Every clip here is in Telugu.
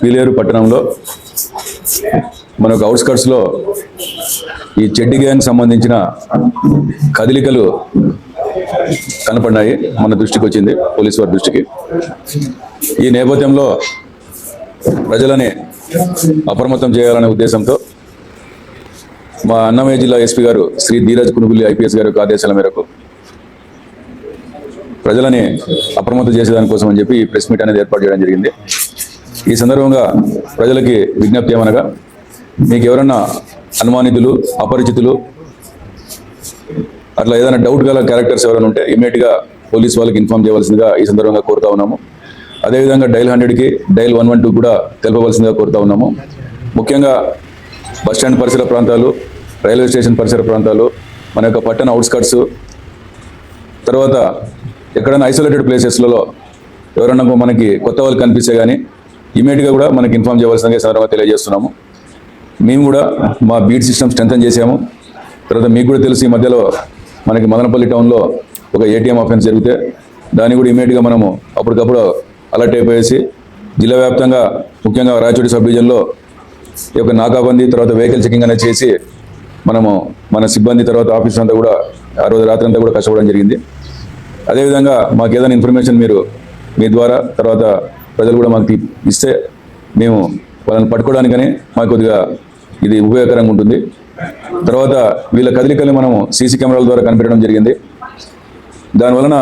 పీలేరు పట్టణంలో మనకు అవుట్స్కట్స్లో ఈ చెడ్డి గ్యాంగ్ సంబంధించిన కదలికలు కనపడినాయి. మన దృష్టికి వచ్చింది, పోలీసు వారి దృష్టికి. ఈ నేపథ్యంలో ప్రజలని అప్రమత్తం చేయాలనే ఉద్దేశంతో మా అన్నమయ్య జిల్లా ఎస్పీ గారు శ్రీ ధీరజ్ కునుగుల్లి ఐపీఎస్ గారి యొక్క ఆదేశాల మేరకు ప్రజలని అప్రమత్తం చేసేదానికోసం అని చెప్పి ఈ ప్రెస్ మీట్ అనేది ఏర్పాటు చేయడం జరిగింది. ఈ సందర్భంగా ప్రజలకి విజ్ఞప్తి ఏమనగా, మీకు ఎవరన్నా అనుమానితులు, అపరిచితులు, అట్లా ఏదైనా డౌట్ గల క్యారెక్టర్స్ ఎవరైనా ఉంటే ఇమీడియట్గా పోలీస్ వాళ్ళకి ఇన్ఫార్మ్ చేయవలసిందిగా ఈ సందర్భంగా కోరుతా ఉన్నాము. అదేవిధంగా డైల్ 100కి డైల్ 112 కూడా తెలపవలసిందిగా కోరుతా ఉన్నాము. ముఖ్యంగా బస్టాండ్ పరిసర ప్రాంతాలు, రైల్వే స్టేషన్ పరిసర ప్రాంతాలు, మన యొక్క పట్టణ అవుట్స్కట్స్, తర్వాత ఎక్కడైనా ఐసోలేటెడ్ ప్లేసెస్లలో ఎవరన్నా మనకి కొత్త వాళ్ళు కనిపిస్తే కానీ ఇమీడియట్గా కూడా మనకి ఇన్ఫార్మ్ చేయవలసిందిగా సందర్భంగా తెలియజేస్తున్నాము. మేము కూడా మా బీట్ సిస్టమ్ స్ట్రెంథన్ చేసాము. తర్వాత మీకు కూడా తెలిసి ఈ మధ్యలో మనకి మదనపల్లి టౌన్లో ఒక ఏటీఎం ఆఫెన్స్ జరిగితే దాన్ని కూడా ఇమీడియట్గా మనము అప్పటికప్పుడు అలర్ట్ అయిపోయేసి జిల్లా వ్యాప్తంగా ముఖ్యంగా రాయచోటి సబ్ డివిజన్లో ఈ యొక్క నాకాబందీ, తర్వాత వెహికల్ చెకింగ్ అనేది చేసి మనము మన సిబ్బంది తర్వాత ఆఫీస్ అంతా కూడా ఆ రోజు రాత్రి అంతా కూడా కష్టపడడం జరిగింది. అదేవిధంగా మాకు ఏదైనా ఇన్ఫర్మేషన్ మీరు మీ ద్వారా తర్వాత ప్రజలు కూడా మాకు ఇస్తే మేము వాళ్ళని పట్టుకోవడానికని మాకు కొద్దిగా ఇది ఉపయోగకరంగా ఉంటుంది. తర్వాత వీళ్ళ కదలికలు మనము సీసీ కెమెరాల ద్వారా కనిపెట్టడం జరిగింది. దానివలన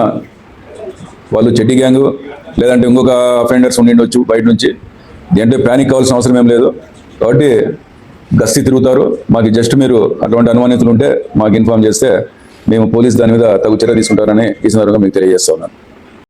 వాళ్ళు చెడ్డి గ్యాంగు లేదంటే ఇంకొక అఫెండర్స్ ఉండిండొచ్చు బయట నుంచి. దీంట్లో ప్యానిక్ కావాల్సిన అవసరం ఏం లేదు. కాబట్టి గస్తీ తిరుగుతారు. మాకు జస్ట్ మీరు అటువంటి అనుమానితులు ఉంటే మాకు ఇన్ఫార్మ్ చేస్తే మేము పోలీస్ దాని మీద తగు చర్య తీసుకుంటారని ఈ సందర్భంగా మీకు తెలియజేస్తా ఉన్నాను.